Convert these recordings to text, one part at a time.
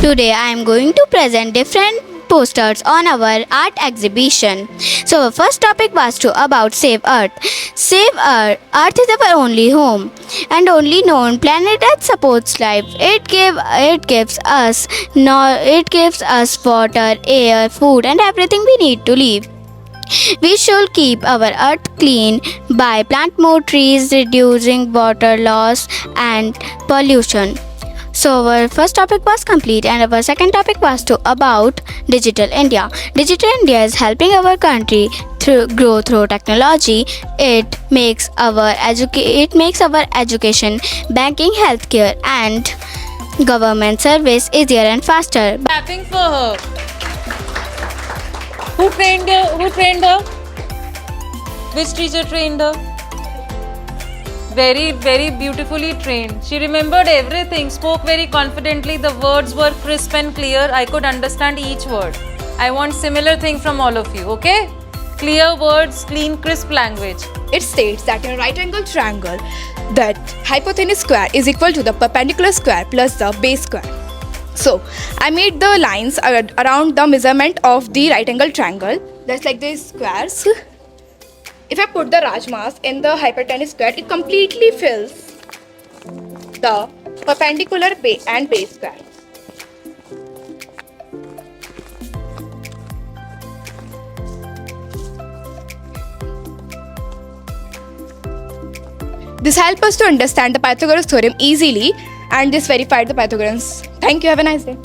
Today I am going to present different posters on our art exhibition. So our first topic was about Save Earth. Save Earth. Earth is our only home and only known planet that supports life. It gives us water, air, food and everything we need to live. We should keep our earth clean by plant more trees, reducing water loss and pollution. So our first topic was complete and our second topic was about Digital India. Digital India is helping our country grow through technology. It makes our education, banking, healthcare and government service easier and faster. Clapping for her. Who trained her? Who trained her? Which teacher trained her? Very, very beautifully trained. She remembered everything, spoke very confidently. The words were crisp and clear. I could understand each word. I want similar thing from all of you, okay? Clear words, clean, crisp language. It states that in a right angle triangle, that hypotenuse square is equal to the perpendicular square plus the base square. So, I made the lines around the measurement of the right angle triangle. That's like these squares. If I put the Rajmas in the hypotenuse square, it completely fills the perpendicular and base square. This helps us to understand the Pythagoras theorem easily, and this verified the Pythagoreans. Thank you. Have a nice day.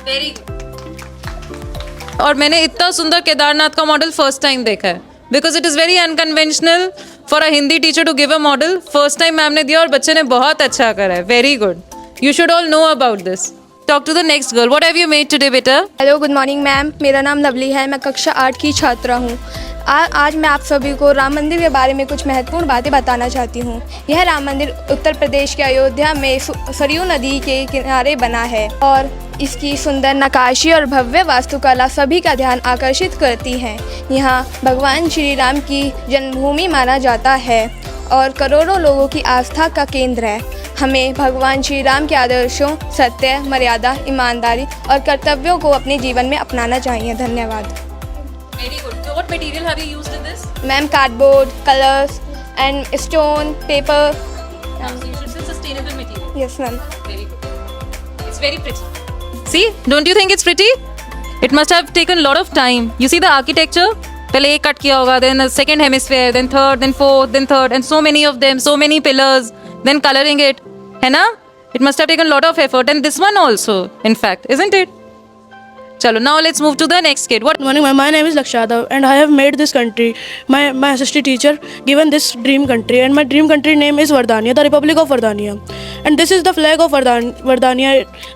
Very good. और मैंने इतना सुंदर केदारनाथ का model first time देखा है because it is very unconventional for a Hindi teacher to give a model. First time ma'am ने दिया और बच्चे ने बहुत अच्छा करा है. Very good. You should all know about this. Talk to the next girl. What have you made today बेटा? Hello, good morning ma'am. मेरा नाम लवली है. मैं कक्षा 8 की छात्रा हूँ. आज मैं आप सभी को राम मंदिर के बारे में कुछ महत्वपूर्ण बातें बताना चाहती हूँ. यह राम मंदिर उत्तर प्रदेश के अयोध्या में सरयू नदी के किनारे बना है और इसकी सुंदर नक्काशी और भव्य वास्तुकला सभी का ध्यान आकर्षित करती हैं. यहाँ भगवान श्री राम की जन्मभूमि माना जाता है और करोड़ों लोगों की आस्था का केंद्र है. हमें भगवान श्री राम के आदर्शों, सत्य, मर्यादा, ईमानदारी और कर्तव्यों को अपने जीवन में अपनाना चाहिए. धन्यवाद. Very good. So what material have you used in this? Ma'am, cardboard, colours and stone, paper. So you should say sustainable material. Yes ma'am. Very good. It's very pretty. See, don't you think it's pretty? It must have taken a lot of time. You see the architecture? पहले एक cut किया होगा, then the second hemisphere, then third, then fourth, then third, and so many of them, so many pillars, then coloring it. है ना? It must have taken a lot of effort, and this one also, in fact, isn't it? Chalo, now let's move to the next kid. What? Good morning, ma'am. My name is Lakshada and I have made this country. My assistant teacher given this dream country, and my dream country name is Vardania, the Republic of Vardania. And this is the flag of Vardania.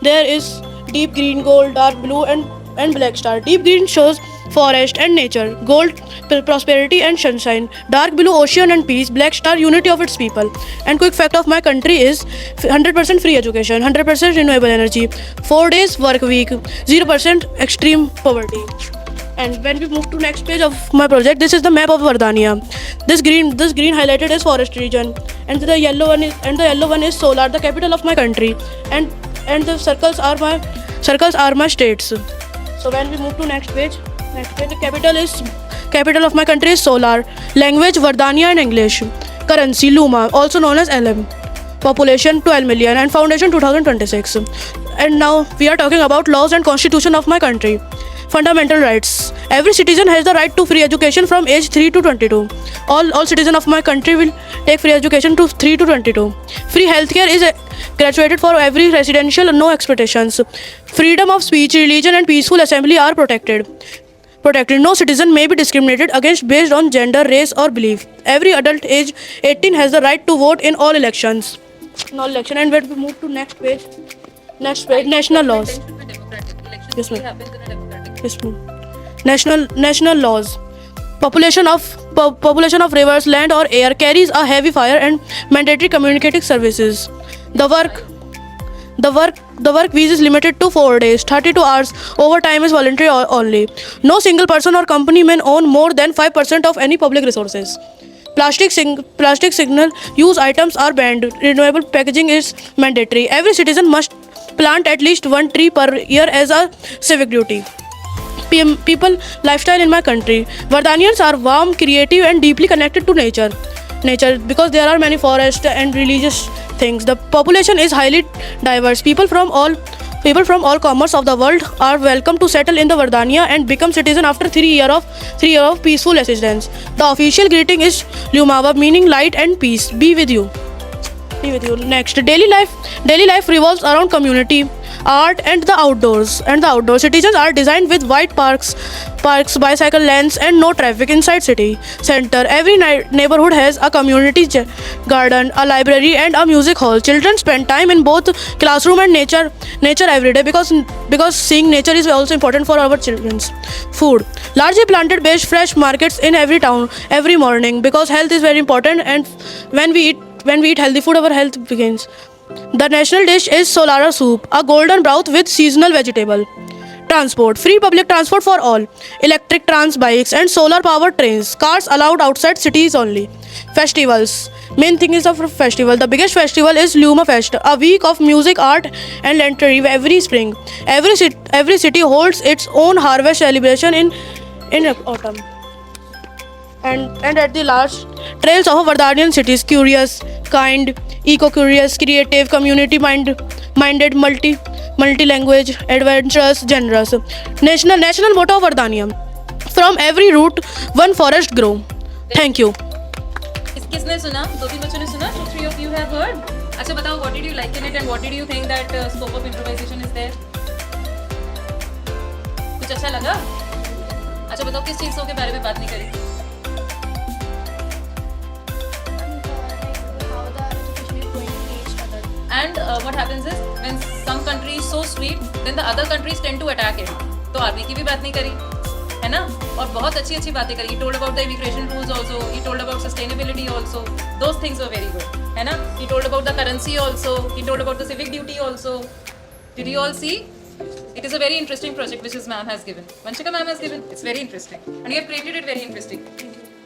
There is deep green, gold, dark blue and black star. Deep green shows forest and nature, gold prosperity and sunshine, dark blue ocean and peace, black star unity of its people. And quick fact of my country is 100% free education, 100% renewable energy, 4 days work week, 0% extreme poverty. And when we move to next page of my project, this is the map of Vardania. This green highlighted is forest region, and the yellow one is Solar, the capital of my country, and the circles are my states. So when we move to next page, the capital of my country is Solar. Language Vardania and English. Currency Luma, also known as LM. Population 12 million and foundation 2026. And now we are talking about laws and constitution of my country. Fundamental rights. Every citizen has the right to free education from age 3 to 22. All citizens of my country will take free education to 3 to 22. Free healthcare is graduated for every residential, no expectations. Freedom of speech, religion and peaceful assembly are protected. No citizen may be discriminated against based on gender, race or belief. Every adult age 18 has the right to vote in all elections. And when we move to next page, national laws. Yes, ma'am. Yes, ma'am. National laws. Population of rivers, land or air carries a heavy fire and mandatory communicating services. The work week is limited to 4 days, 32 hours. Overtime is voluntary only. No single person or company may own more than 5% of any public resources. Plastic single use items are banned. Renewable packaging is mandatory. Every citizen must plant at least one tree per year as a civic duty. People lifestyle in my country. Vardhanians are warm, creative, and deeply connected to nature. Because there are many forests and religious things. The population is highly diverse. People from all corners of the world are welcome to settle in the Vardhania and become citizen after 3 years of peaceful residence. The official greeting is Lumava, meaning light and peace. Be with you. Next, daily life revolves around community, art, and the outdoors. Citizens are designed with wide parks, bicycle lanes, and no traffic inside city center. Every neighborhood has a community garden, a library, and a music hall. Children spend time in both classroom and nature every day because seeing nature is also important for our children's food. Largely planted based fresh markets in every town every morning because health is very important, and when we eat healthy food, our health begins. The national dish is Solara soup, a golden broth with seasonal vegetable. Transport. Free public transport for all. Electric trans bikes and solar powered trains. Cars allowed outside cities only. Festivals. Main thing is a festival. The biggest festival is Luma Fest, a week of music, art, and lantern every spring. Every city holds its own harvest celebration in autumn. And at the last, trails of Vardhanian cities: curious, kind, eco-curious, creative, community-minded, multi-language, adventurous, generous. National motto of Vardhania: from every root, one forest grow. Thank you. किसने सुना? 2-3 बच्चों ने सुना? 2-3 of you have heard? अच्छा बताओ, what did you like in it and what did you think that scope of improvisation is there? कुछ अच्छा लगा? अच्छा बताओ, किस चीज़ों के बारे में बात नहीं करी? And what happens is when some country is so sweet, then the other countries tend to attack it. तो आरबी की भी बात नहीं करी, है ना? और बहुत अच्छी बातें करी. He told about the immigration rules also. He told about sustainability also. Those things were very good, है ना? He told about the currency also. He told about the civic duty also. Did you all see? It is a very interesting project which his ma'am has given. Vanshika ma'am has given. It's very interesting, and you have created it very interesting.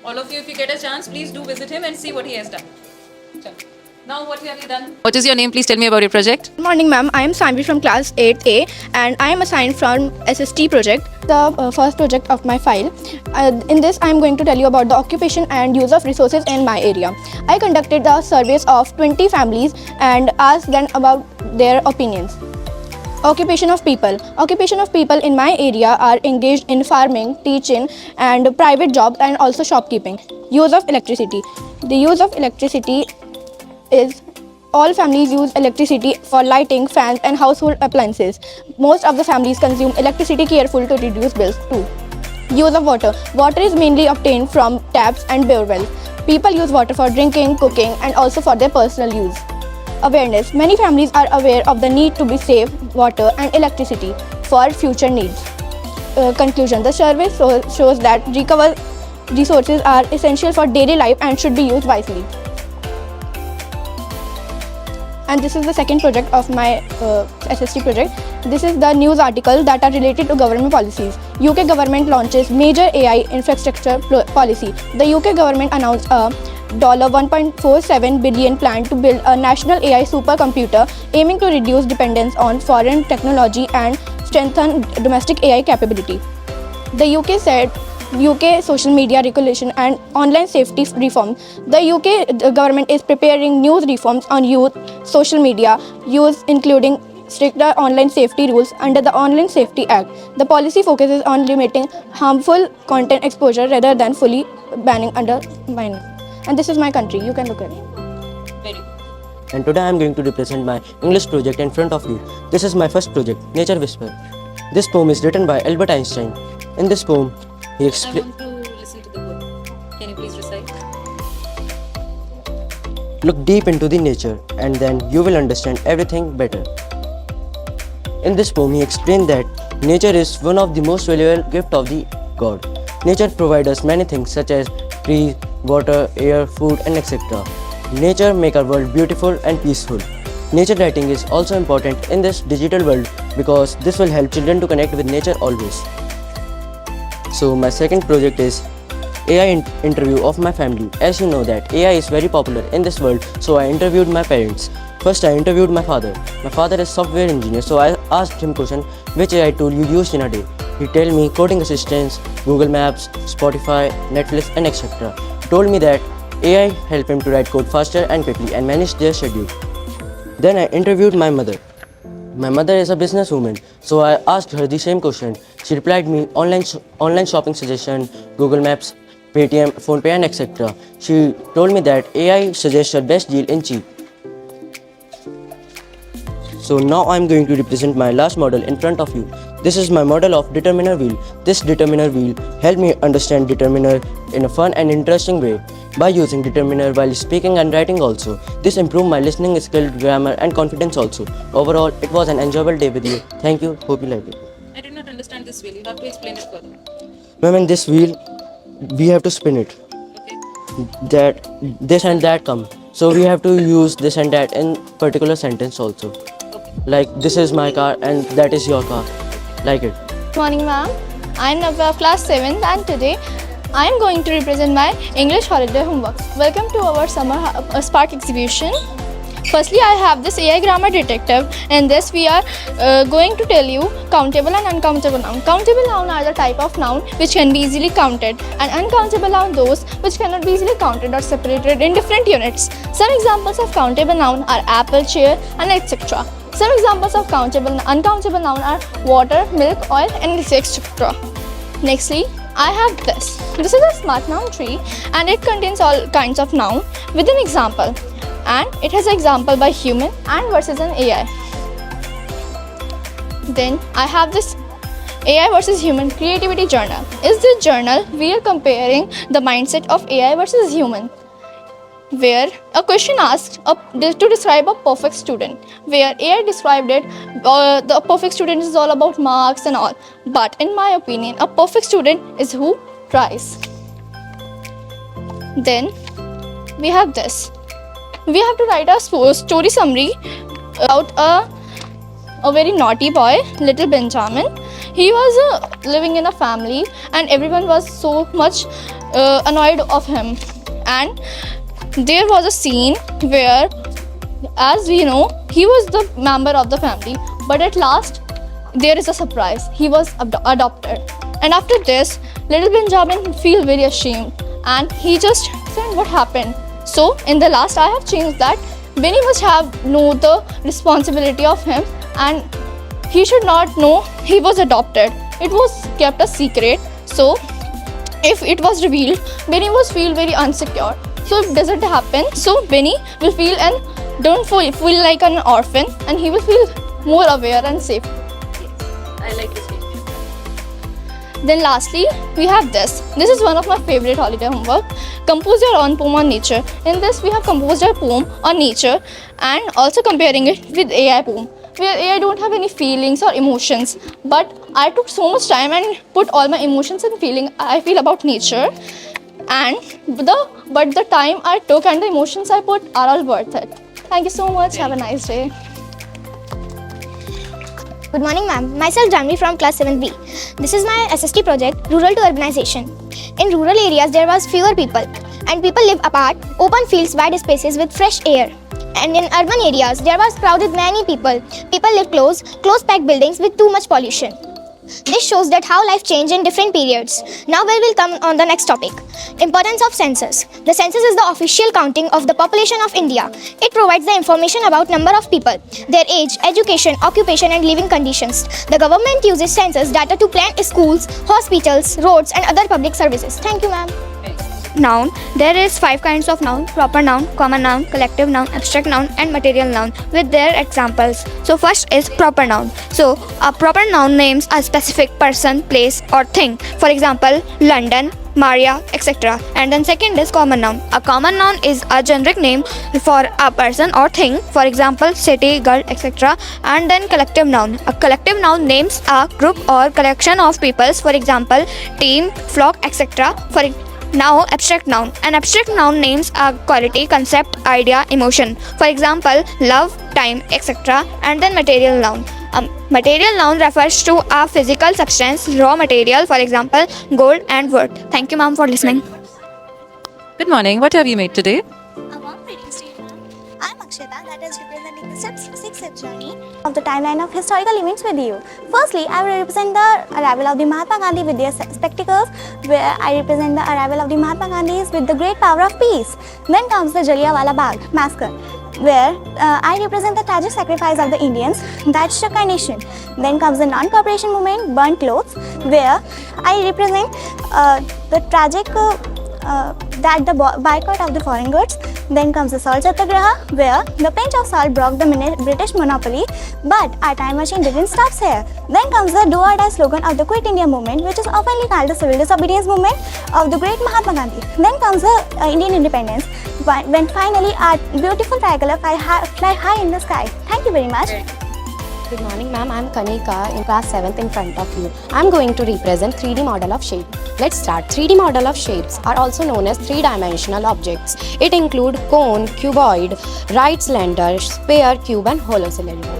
All of you, if you get a chance, please do visit him and see what he has done. Chalo. Now, what have you done? What is your name? Please tell me about your project. Good morning, ma'am. I am Sanvi from class 8A and I am assigned from SST project, the first project of my file. In this, I am going to tell you about the occupation and use of resources in my area. I conducted the surveys of 20 families and asked them about their opinions. Occupation of people. Occupation of people in my area are engaged in farming, teaching and private jobs and also shopkeeping. Use of electricity. The use of electricity is all families use electricity for lighting, fans and household appliances. Most of the families consume electricity carefully to reduce bills too. Use of water. Water is mainly obtained from taps and bore wells. People use water for drinking, cooking and also for their personal use. Awareness. Many families are aware of the need to be save water and electricity for future needs. Conclusion. The survey shows that recovered resources are essential for daily life and should be used wisely. And this is the second project of my SST project. This is the news article that are related to government policies. UK government launches major AI infrastructure policy. The UK government announced a $1.47 billion plan to build a national AI supercomputer aiming to reduce dependence on foreign technology and strengthen domestic AI capability. The UK said UK social media regulation and online safety reform. The UK government is preparing new reforms on youth social media use, including stricter online safety rules under the Online Safety Act. The policy focuses on limiting harmful content exposure rather than fully banning undermining. And this is my country. You can look at it. Very good. And today I am going to represent my English project in front of you. This is my first project, Nature Whisper. This poem is written by Albert Einstein. In this poem, he I explains. want to listen to the poem. Can you please recite? Look deep into the nature and then you will understand everything better. In this poem, he explained that nature is one of the most valuable gifts of the God. Nature provides us many things such as trees, water, air, food and etc. Nature makes our world beautiful and peaceful. Nature writing is also important in this digital world because this will help children to connect with nature always. So my second project is AI interview of my family. As you know that AI is very popular in this world, so I interviewed my parents. First, I interviewed my father. My father is software engineer, so I asked him question, which AI tool you use in a day. He told me coding assistants, Google Maps, Spotify, Netflix, and etc. He told me that AI helped him to write code faster and quickly and manage their schedule. Then I interviewed my mother. My mother is a businesswoman, so I asked her the same question. She replied me online shopping suggestion, Google Maps, Paytm, PhonePe, and etc. She told me that AI suggests your best deal in cheap. So now I am going to represent my last model in front of you. This is my model of determiner wheel. This determiner wheel helped me understand determiner in a fun and interesting way by using determiner while speaking and writing also. This improved my listening skill, grammar and confidence also. Overall, it was an enjoyable day with you. Thank you. Hope you liked it. I did not understand this wheel. You have to explain it further. Ma'am, in this wheel, we have to spin it. Okay. That this and that come. So we have to use this and that in particular sentence also. Like this is my car and that is your car. Like it. Good morning, ma'am. I am Navya of class 7th, and today I am going to represent my English holiday homework. Welcome to our summer Spark exhibition. Firstly, I have this AI grammar detective. In this, we are going to tell you countable and uncountable noun. Countable noun are the type of noun which can be easily counted, and uncountable noun those which cannot be easily counted or separated in different units. Some examples of countable noun are apple, chair, and etc. Some examples of uncountable noun are water, milk, oil, and etc. Nextly, I have this. This is a smart noun tree, and it contains all kinds of noun with an example. And it has an example by human and versus an AI. Then I have this AI versus human creativity journal. Is this journal we are comparing the mindset of AI versus human, where a question asked to describe a perfect student, where AI described it, the perfect student is all about marks and all. But in my opinion, a perfect student is who tries. Then we have this. We have to write a story summary about a very naughty boy, little Benjamin. He was living in a family, and everyone was so much annoyed of him. And there was a scene where, as we know, he was the member of the family, but at last there is a surprise. He was adopted. And after this, little Benjamin feel very ashamed, and he just said what happened. So in the last, I have changed that Benny must have know the responsibility of him, and he should not know he was adopted. It was kept a secret. So if it was revealed, Benny was feel very insecure. So if doesn't happen, so Benny will feel and don't feel like an orphan, and he will feel more aware and safe. I like this game. Then lastly, we have this. This is one of my favorite holiday homework. Compose your own poem on nature. In this, we have composed a poem on nature and also comparing it with AI poem, where AI don't have any feelings or emotions. But I took so much time and put all my emotions and feeling I feel about nature. And the time I took and the emotions I put are all worth it. Thank you so much. Have a nice day. Good morning, ma'am. Myself, Janvi from class 7B. This is my SST project, Rural to Urbanization. In rural areas, there was fewer people, and people live apart, open fields, wide spaces with fresh air. And in urban areas, there was crowded many people. People live close packed buildings with too much pollution. This shows that how life changed in different periods. Now we will come on the next topic. Importance of census. The census is the official counting of the population of India. It provides the information about number of people, their age, education, occupation and living conditions. The government uses census data to plan schools, hospitals, roads and other public services. Thank you, ma'am. Noun. There is 5 kinds of noun: proper noun, common noun, collective noun, abstract noun and material noun with their examples. So first is proper noun. So a proper noun names a specific person, place or thing. For example, London, Maria, etc. And then second is common noun. A common noun is a generic name for a person or thing. For example, city, girl, etc. And then collective noun. A collective noun names a group or collection of peoples. For example, team, flock, etc. Now, abstract noun. An abstract noun names a quality, concept, idea, emotion. For example, love, time, etc. And then material noun. A material noun refers to a physical substance, raw material, for example, gold and wood. Thank you, ma'am, for listening. Good morning. What have you made today? A warm greetings to you, ma'am. I'm Akshata, that is representing the sixth journey of the timeline of historical events with you. Firstly, I will represent the arrival of the Mahatma Gandhi with their spectacles, where I represent the arrival of the Mahatma Gandhis with the great power of peace. Then comes the Jallianwala Bagh massacre, where I represent the tragic sacrifice of the Indians that shook our nation. Then comes the non-cooperation movement, burnt clothes, where I represent the tragic that the boycott of the foreign goods. Then comes the salt satyagraha, where the pinch of salt broke the British monopoly, but our time machine didn't stop here. Then comes the do or die slogan of the Quit India movement, which is oftenly called the civil disobedience movement of the great Mahatma Gandhi. Then comes the Indian independence, when finally our beautiful tricolor fly high in the sky. Thank you very much. Good morning, ma'am. I'm Kanika in class 7th in front of you. I'm going to represent 3D model of shape. Let's start. 3D model of shapes are also known as three-dimensional objects. It include cone, cuboid, right cylinder, sphere, cube and hollow cylinder.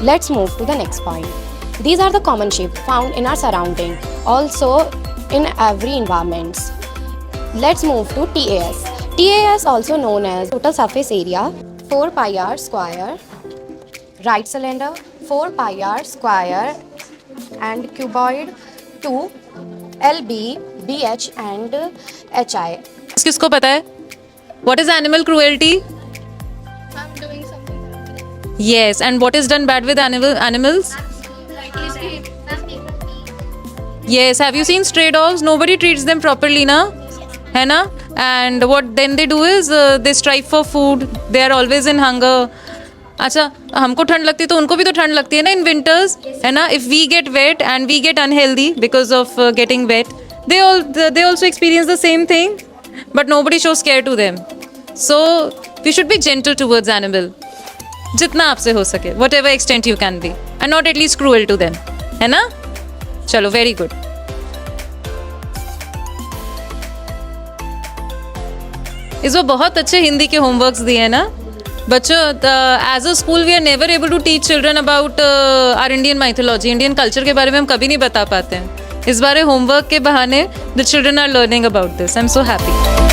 Let's move to the next point. These are the common shapes found in our surrounding, also in every environment. Let's move to TAS. TAS also known as total surface area, 4 pi r square, right cylinder, 4 pi r square and cuboid 2 LB, BH and HI. किसको पता है? What is animal cruelty? I'm doing something. Yes, and what is done bad with animals? Yes, have you seen stray dogs? Nobody treats them properly, na? है ना? And what then they do is they strive for food. They are always in hunger. अच्छा, हमको ठंड लगती है तो उनको भी तो ठंड लगती है ना in winters, है ना? If we get wet and we get unhealthy because of getting wet, they also experience the same thing, but nobody shows care to them. So we should be gentle towards animal, जितना आपसे हो सके, whatever extent you can be, and not at least cruel to them, है ना? चलो, very good. इस वो बहुत अच्छे हिंदी के होमवर्क्स दिए हैं ना बच्चों. As a school we are never able to teach children about our Indian mythology. Indian culture के बारे में हम कभी नहीं बता पाते हैं. इस बारे होमवर्क के बहाने the children are learning about this. I am so happy.